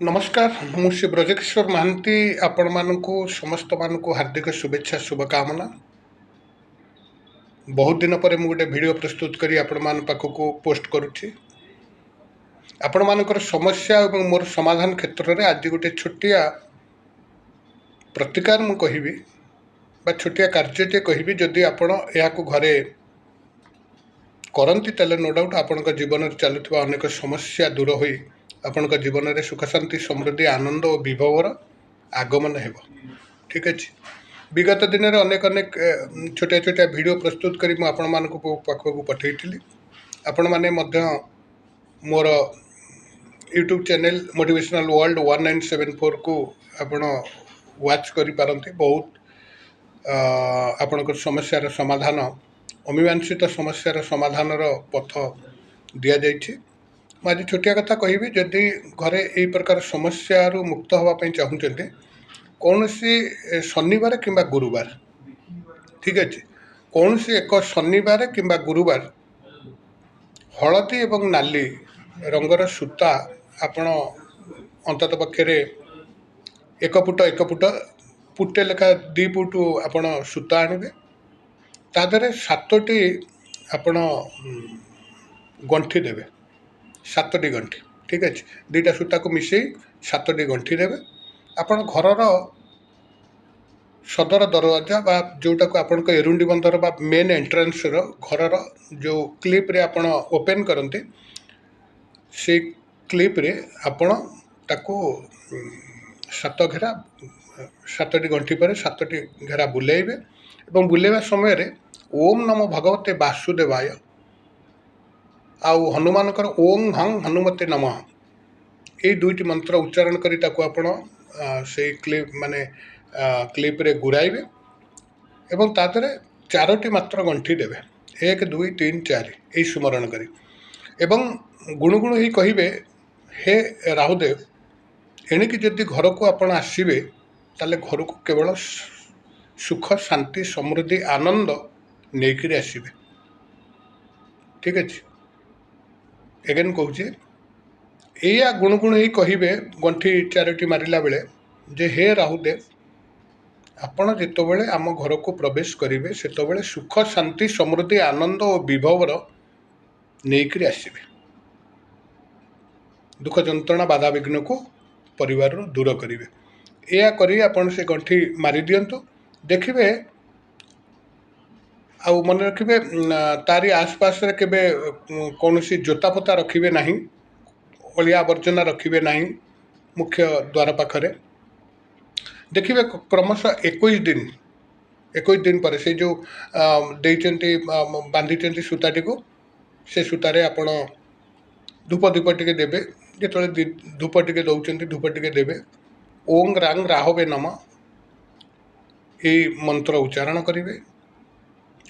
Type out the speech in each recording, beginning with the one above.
नमस्कार मु श्री ब्रजकिशोर महांती आपण मानकु समस्त मानकु हार्दिक शुभेच्छा शुभकामना। बहुत दिन पर मुझे वीडियो प्रस्तुत करी आपण मान पाखक पोस्ट करुच्ची। आपण मानकर समस्या और मोर समाधान क्षेत्र में आज गोटे छोटिया प्रतिकार मु कहिबी बा छोटिया कार्यटे कहिबी जदि आपण या घरे करती तेल नो डाउट आपण जीवन चलुवा अनेक समस्या दूर हो आपण जीवन में सुख शांति समृद्धि आनंद और विभवर आगमन हो। ठीक अच्छे विगत दिन में अनेक अनेक छोटिया छोटिया वीडियो प्रस्तुत करी आपण मान पाखक पठेली। आपण मैंने मोर यूट्यूब चैनल मोटिवेशनल वर्ल्ड 1974 को आपण वाच करि पारंती। बहुत आपण समस्यार समाधान अमीमांसित समस्यार समाधान पथ दि जाइए। आज छोटिया कथा कहि जदि घरे यही प्रकार समस्या मुक्त होगापी चाहते कौन सी शनिवार किंबा गुरुवार ठीक अच्छे कौन सी एक शनिवार किंबा गुरुवार हलदी एवं नाली रंगर सूता आपण अंतत पक्षे एक फुट फुटे लेखा 2 फुट आपण सूता आनिबे तादरे 7टी आपण गंठी देवे 7टी गंठी ठीक अच्छे 2टा सूता को मिसई 7टी गंठी देवे आपण घरर सदर दरवाजा बा जोटा को आपण एरुंडी बंधर बा मेन एंट्रेंस घरर जो क्लिप रे आपण ओपन करते से क्लिप रे आपण ताको 7 घेरा 7टी गंठी पर 7टी घेरा बुलेइबे एवं बुलेवा समय रे ओम नमो भगवते वासुदेवाय आउ हनुमान ओम हं हनुमते नमः ये 2टी मंत्र उच्चारण करी ताको आपण से क्लिप माने क्लिप रे गुराइबे एवं तादरे 4टी मात्र गंठी देवे 1 2 3 4 यही स्मरण करी एवं गुणुगुण ही कहिबे हे राहुदेव एणिकी जदि घर को आपण आसीबे ताले घर को केवल सुख शांति समृद्धि आनंद नेकरी आसीबे। ठीक अच्छे एगेन कहूँ या गुणुगुण ही कहिबे गंठी 4टी मारिला बेले जे हे राहुदेव आपण जितेबले आम घर को प्रवेश करेंगे सेतबले सुख शांति समृद्धि आनंद और विभवर नेकरी आसबे दुख जंत्रणा बाधा विघ्न को परिवार दूर करेंगे या करी आपण से गंठी मारी दियंतु देखिए आउ मन रखिए तारी आसपास रे केबे कौन सी जोता पोता रखिए ना अलिया आवर्जना रखिए ना मुख्य द्वार पाखरे देखिए क्रमशः 21 दिन पर से जो बांधी सूताटी को से सूतारे आपण धूप दीप टे देवे जो धूप टे दौरान धूप टे देवे ओं रांग राहवे नम ये मंत्र उच्चारण करेंगे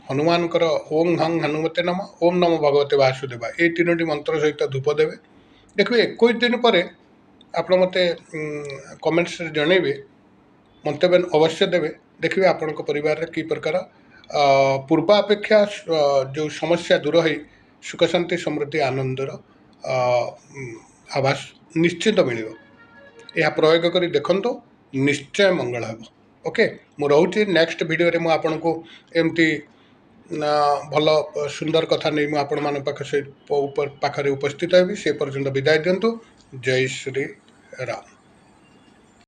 हनुमान ओं हं हनुमते नम ओम नमो भगवते वासुदेवा ये 3टी मंत्र सहित धूप देवे। देखिए 21 दिन पर आप मत कमेंट्स जनइबे मंतव्य अवश्य देवे देखिए आपण परिवार की प्रकार पूर्वापेक्षा जो समस्या दूर हो सुख शांति समृद्धि आनंदर आभास निश्चित मिल यह प्रयोग कर देखो निश्चय मंगल हे। ओके मु रोचे नेक्स्ट वीडियो रे मु आपन को एमती भल सुंदर कथा नहीं मुझे आपण मान पाखरे उपस्थित हेबी से पर्यंत विदाय दिंतु। जय श्री राम।